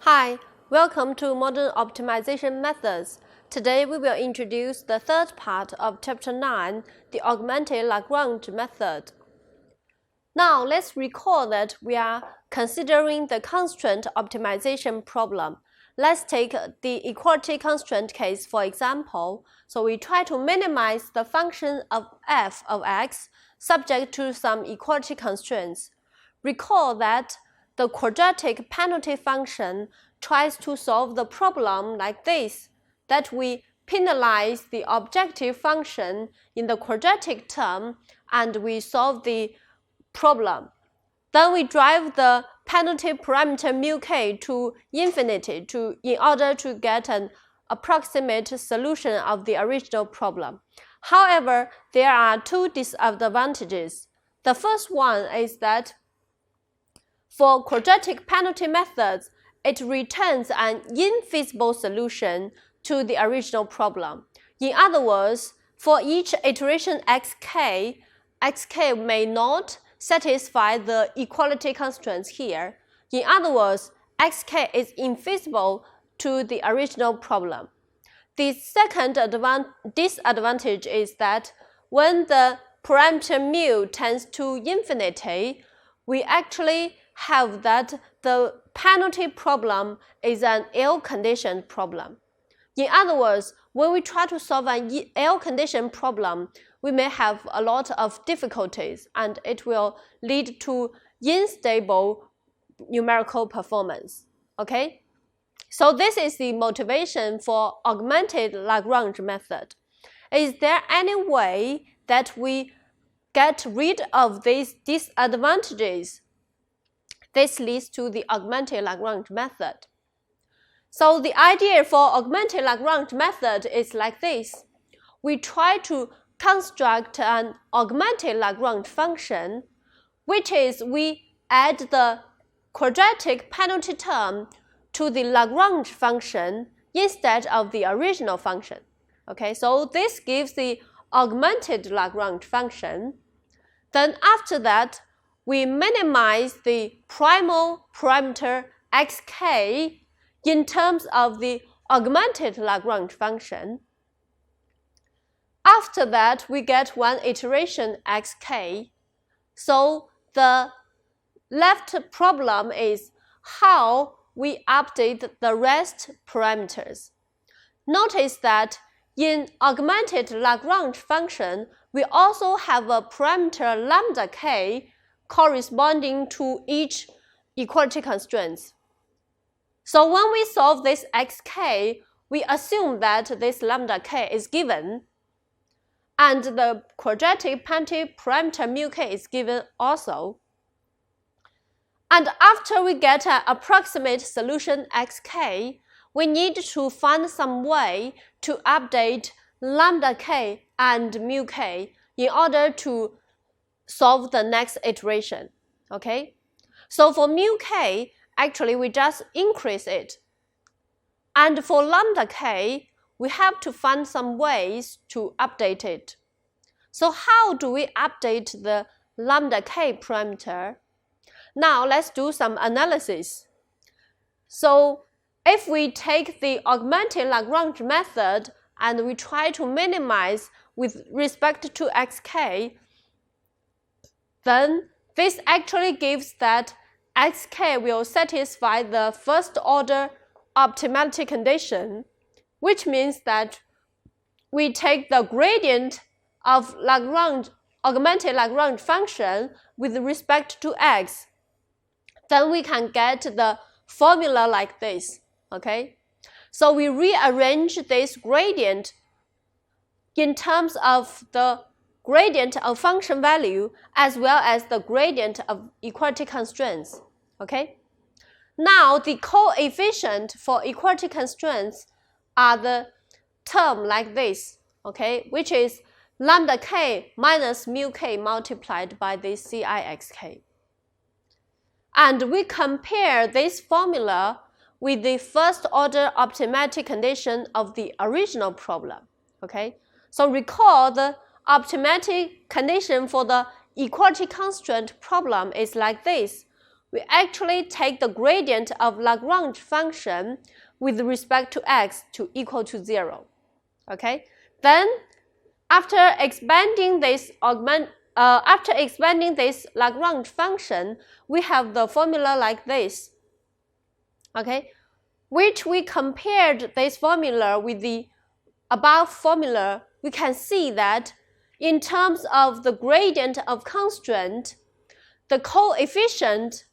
Hi, welcome to Modern Optimization Methods. Today we will introduce the third part of Chapter 9, the Augmented Lagrange method. Now let's recall that we are considering the constraint optimization problem. Let's take the equality constraint case for example. So we try to minimize the function of f of x subject to some equality constraints. Recall that the quadratic penalty function tries to solve the problem like this, that we penalize the objective function in the quadratic term and we solve the problem. Then we drive the penalty parameter mu k to infinity in order to get an approximate solution of the original problem. However, there are two disadvantages. The first one is that for quadratic penalty methods, it returns an infeasible solution to the original problem. In other words, for each iteration xk may not satisfy the equality constraints here. In other words, xk is infeasible to the original problem. The second disadvantage is that when the parameter mu tends to infinity, we actually have that the penalty problem is an ill-conditioned problem. In other words, when we try to solve an ill-conditioned problem, we may have a lot of difficulties and it will lead to unstable numerical performance. Okay? So this is the motivation for augmented Lagrange method. Is there any way that we get rid of these disadvantages? This leads to the augmented Lagrange method. So the idea for augmented Lagrange method is like this. We try to construct an augmented Lagrange function, which is we add the quadratic penalty term to the Lagrange function instead of the original function. Okay, so this gives the augmented Lagrange function. Then after that, we minimize the primal parameter xk in terms of the augmented Lagrange function. After that, we get one iteration xk. So the left problem is how we update the rest parameters. Notice that in augmented Lagrange function, we also have a parameter lambda k corresponding to each equality constraints. So when we solve this xk, we assume that this lambda k is given, and the quadratic penalty parameter mu k is given also. And after we get an approximate solution xk, we need to find some way to update lambda k and mu k in order to solve the next iteration. Okay? So for mu k, actually we just increase it. And for lambda k, we have to find some ways to update it. So how do we update the lambda k parameter? Now let's do some analysis. So if we take the augmented Lagrange method and we try to minimize with respect to xk, then this actually gives that xk will satisfy the first order optimality condition, which means that we take the gradient of augmented Lagrange function with respect to x. Then we can get the formula like this. Okay? So we rearrange this gradient in terms of the gradient of function value as well as the gradient of equality constraints. Okay? Now the coefficient for equality constraints are the term like this, okay, which is lambda k minus mu k multiplied by this cixk. And we compare this formula with the first order optimality condition of the original problem. Okay? So recall the optimality condition for the equality constraint problem is like this. we actually take the gradient of Lagrange function with respect to x to equal to 0. Okay? Then, after expanding this Lagrange function, we have the formula like this. Okay? Which we compared this formula with the above formula, we can see that in terms of the gradient of constraint, the coefficient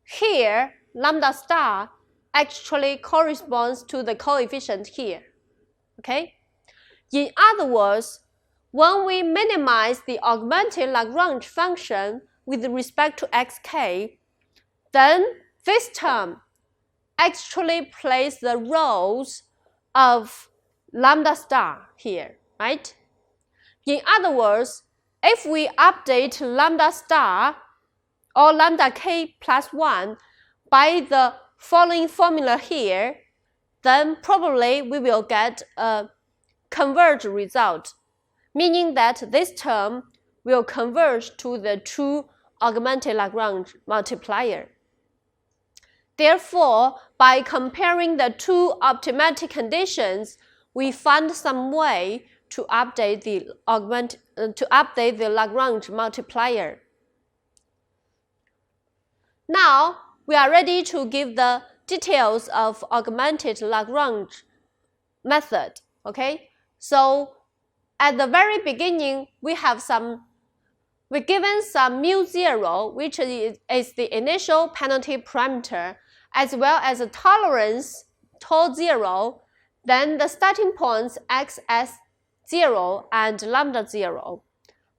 here, lambda star, actually corresponds to the coefficient here. Okay? In other words, when we minimize the augmented Lagrange function with respect to xk, then this term actually plays the roles of lambda star here, right? In other words, if we update lambda star or lambda k plus 1 by the following formula here, then probably we will get a converged result, meaning that this term will converge to the true augmented Lagrange multiplier. Therefore, by comparing the two optimality conditions, we found some way to update the Lagrange multiplier. Now, we are ready to give the details of augmented Lagrange method. Okay? So, at the very beginning, we're given some mu0, which is the initial penalty parameter, as well as a tolerance tau 0, then the starting points x as 0 and lambda 0.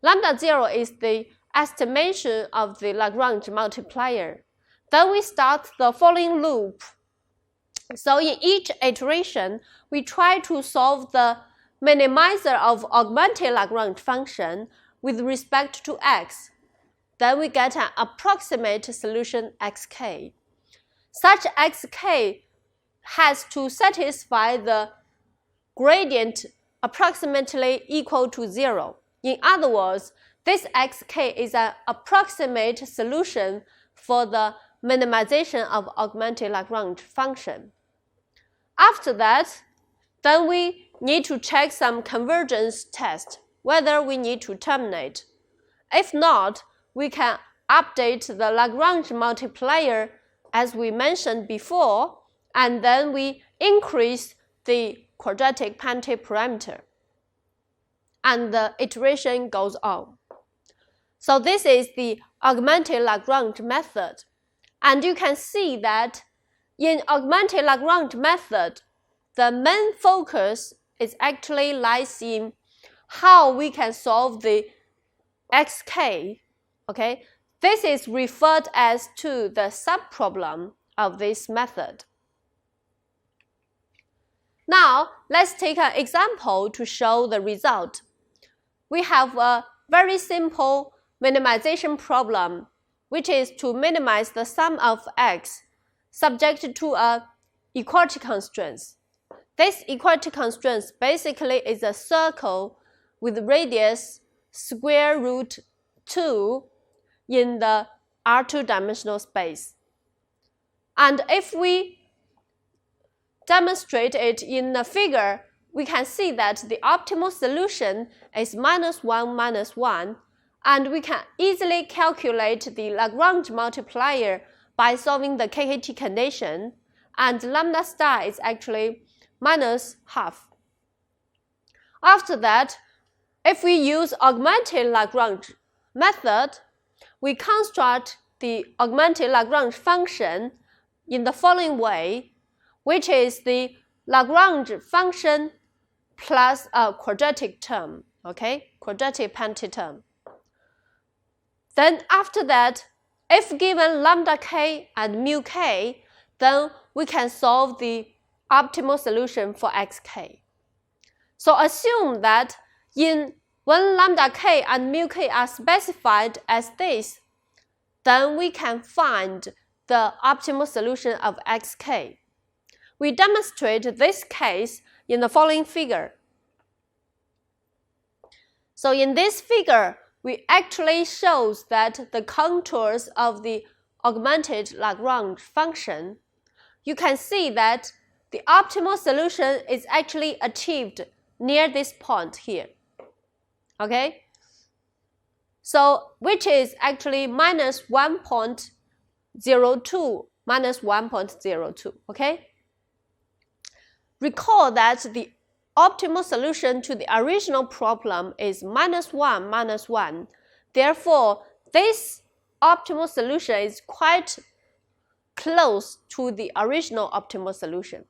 Lambda 0 is the estimation of the Lagrange multiplier. Then we start the following loop. So in each iteration, we try to solve the minimizer of augmented Lagrange function with respect to x. Then we get an approximate solution xk. Such xk has to satisfy the gradient approximately equal to 0. In other words, this xk is an approximate solution for the minimization of augmented Lagrange function. After that, then we need to check some convergence test, whether we need to terminate. If not, we can update the Lagrange multiplier as we mentioned before, and then we increase the quadratic penalty parameter. And the iteration goes on. So this is the augmented Lagrange method. And you can see that in augmented Lagrange method, the main focus is actually lies in how we can solve the xk. Okay? This is referred as to the subproblem of this method. Now, let's take an example to show the result. We have a very simple minimization problem, which is to minimize the sum of x subject to a equality constraints. This equality constraints basically is a circle with radius square root 2 in the R2 dimensional space. And if we demonstrate it in a figure, we can see that the optimal solution is -1, -1, and we can easily calculate the Lagrange multiplier by solving the KKT condition, and lambda star is actually -12. After that, if we use augmented Lagrange method, we construct the augmented Lagrange function in the following way, which is the Lagrange function plus a quadratic term, okay, quadratic penalty term. Then after that, if given lambda k and mu k, then we can solve the optimal solution for xk. So assume that when lambda k and mu k are specified as this, then we can find the optimal solution of xk. We demonstrate this case in the following figure. So in this figure, we actually shows that the contours of the augmented Lagrange function, you can see that the optimal solution is actually achieved near this point here. Okay? So, which is actually minus 1.02, minus 1.02, okay? Recall that the optimal solution to the original problem is minus 1, minus 1. Therefore, this optimal solution is quite close to the original optimal solution.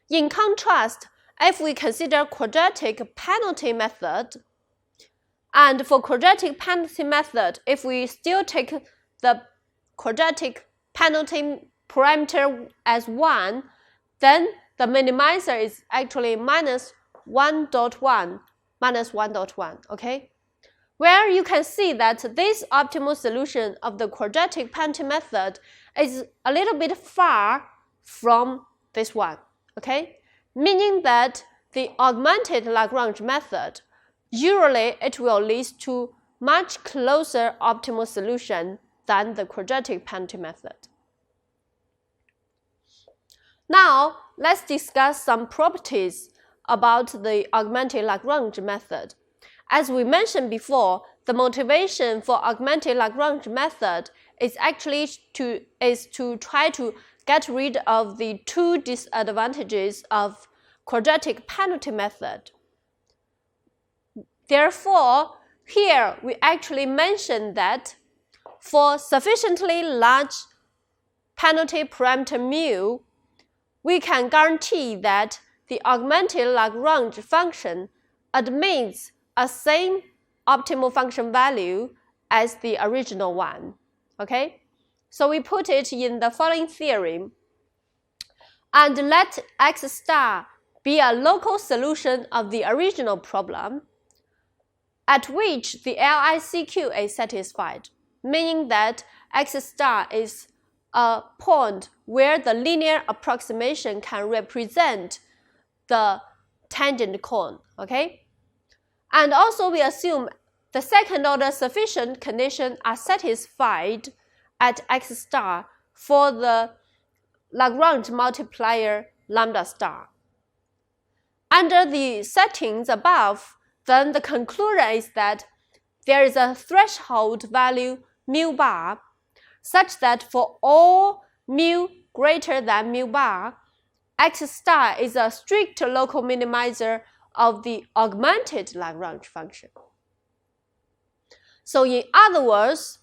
In contrast, if we consider quadratic penalty method, and for quadratic penalty method, if we still take the quadratic penalty parameter as 1, then the minimizer is actually minus 1.1, minus 1.1, okay? Where you can see that this optimal solution of the quadratic penalty method is a little bit far from this one, okay? Meaning that the augmented Lagrange method, usually it will lead to much closer optimal solution than the quadratic penalty method. Now, let's discuss some properties about the augmented Lagrange method. As we mentioned before, the motivation for augmented Lagrange method is actually to try to get rid of the two disadvantages of quadratic penalty method. Therefore, here we actually mention that for sufficiently large penalty parameter mu, we can guarantee that the augmented Lagrange function admits a same optimal function value as the original one. Okay? So we put it in the following theorem. And let x star be a local solution of the original problem at which the LICQ is satisfied, meaning that x star is a point where the linear approximation can represent the tangent cone, okay? And also we assume the second order sufficient conditions are satisfied at x star for the Lagrange multiplier lambda star. Under the settings above, then the conclusion is that there is a threshold value mu bar such that for all mu greater than mu bar, x star is a strict local minimizer of the augmented Lagrange function. So in other words,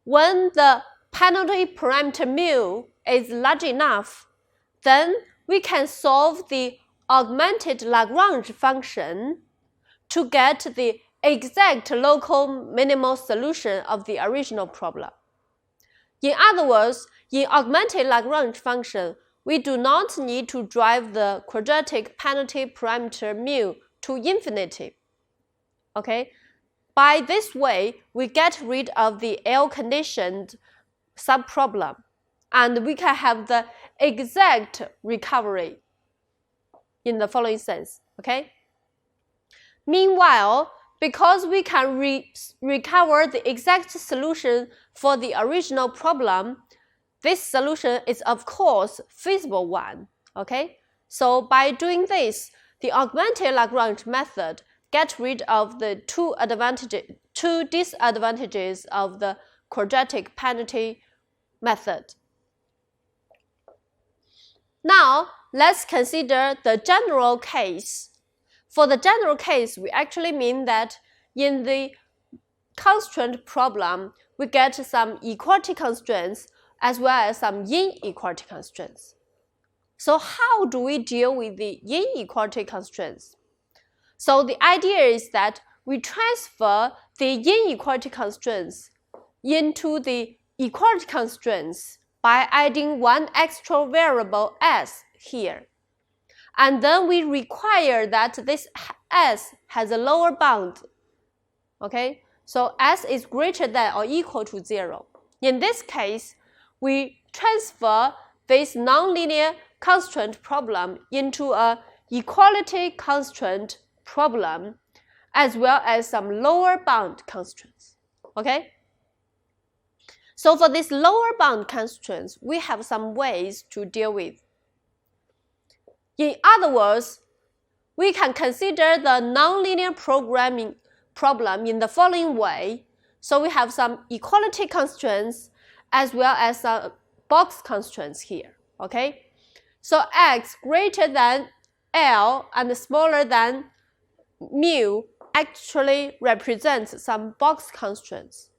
when the penalty parameter mu is large enough, then we can solve the augmented Lagrange function to get the exact local minimal solution of the original problem. In other words, in augmented Lagrange function, we do not need to drive the quadratic penalty parameter mu to infinity. Okay? By this way, we get rid of the L-conditioned subproblem, and we can have the exact recovery in the following sense. Okay? Meanwhile, because we can recover the exact solution for the original problem, this solution is of course feasible one. Okay? So by doing this, the augmented Lagrange method gets rid of the two disadvantages of the quadratic penalty method. Now, let's consider the general case. For the general case, we actually mean that in the constraint problem, we get some equality constraints as well as some inequality constraints. So how do we deal with the inequality constraints? So the idea is that we transfer the inequality constraints into the equality constraints by adding one extra variable s here. And then we require that this s has a lower bound. Okay? So s is greater than or equal to 0. In this case, we transfer this nonlinear constraint problem into a equality constraint problem as well as some lower bound constraints. Okay? So for these lower bound constraints, we have some ways to deal with. In other words, we can consider the nonlinear programming problem in the following way. So we have some equality constraints as well as some box constraints here, okay? So x greater than L and smaller than mu actually represents some box constraints.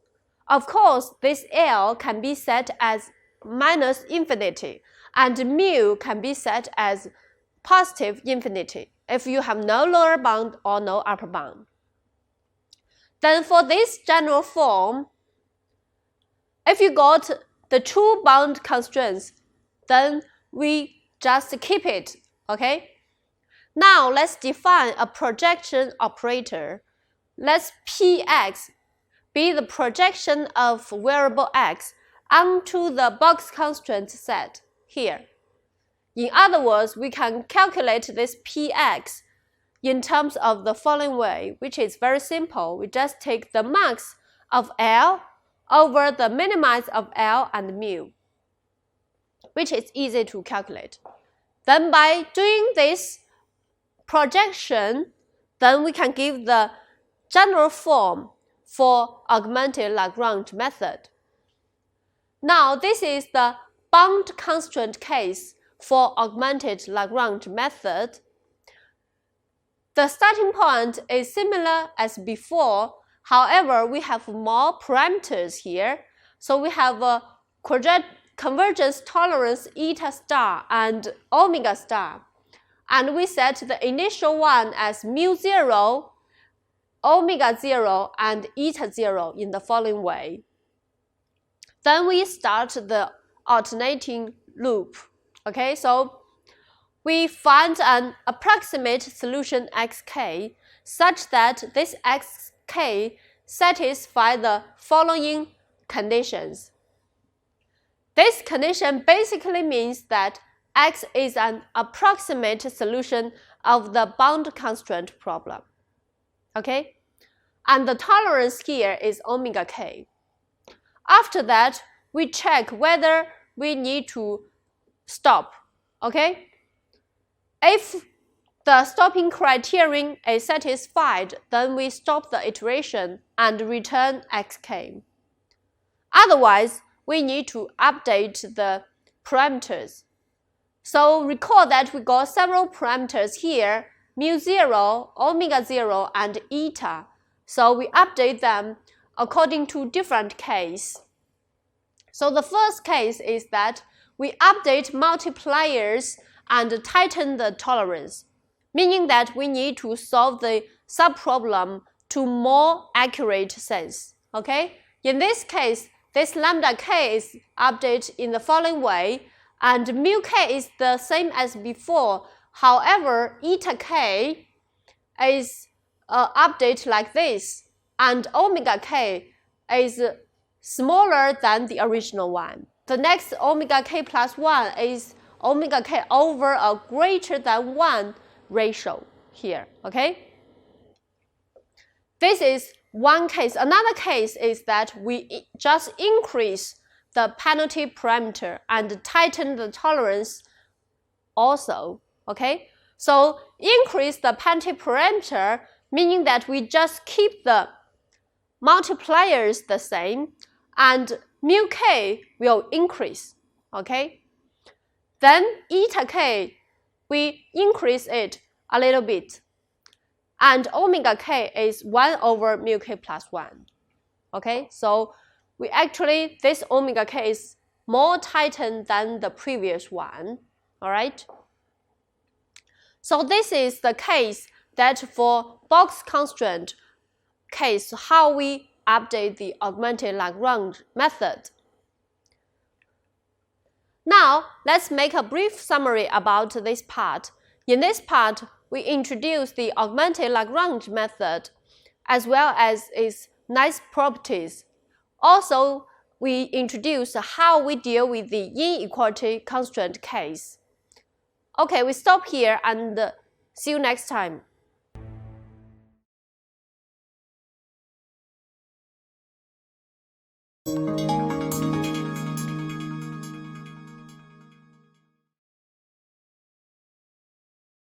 Of course, this L can be set as minus infinity and mu can be set as positive infinity if you have no lower bound or no upper bound. Then for this general form, if you got the two bound constraints, then we just keep it, okay? Now let's define a projection operator. Let's Px be the projection of variable x onto the box constraint set here. In other words, we can calculate this Px in terms of the following way, which is very simple. We just take the max of L over the minimize of L and mu, which is easy to calculate. Then by doing this projection, then we can give the general form for augmented Lagrange method. Now this is the bound constraint case for augmented Lagrange method. The starting point is similar as before. However, we have more parameters here. So we have a convergence tolerance eta star and omega star. And we set the initial one as mu 0, omega 0, and eta 0 in the following way. Then we start the alternating loop. Okay, so we find an approximate solution xk such that this xk satisfies the following conditions. This condition basically means that x is an approximate solution of the bound constraint problem. Okay? And the tolerance here is omega k. After that, we check whether we need to stop. Okay? If the stopping criterion is satisfied, then we stop the iteration and return xk. Otherwise, we need to update the parameters. So recall that we got several parameters here, mu 0, omega 0, and eta. So we update them according to different case. So the first case is that we update multipliers and tighten the tolerance, meaning that we need to solve the subproblem to more accurate sense. Okay? In this case, this lambda k is updated in the following way, and mu k is the same as before. However, eta k is updated like this, and omega k is smaller than the original one. The next omega k plus 1 is omega k over a greater than 1 ratio here, okay? This is one case. Another case is that we just increase the penalty parameter and tighten the tolerance also, okay? So increase the penalty parameter, meaning that we just keep the multipliers the same, and mu k will increase, okay? Then eta k, we increase it a little bit, and omega k is 1 over mu k plus 1, okay? So we actually, this omega k is more tightened than the previous one, all right? So this is the case that for box constraint case, how we update the augmented Lagrange method. Now, let's make a brief summary about this part. In this part, we introduce the augmented Lagrange method as well as its nice properties. Also, we introduce how we deal with the inequality constraint case. Okay, we stop here and see you next time.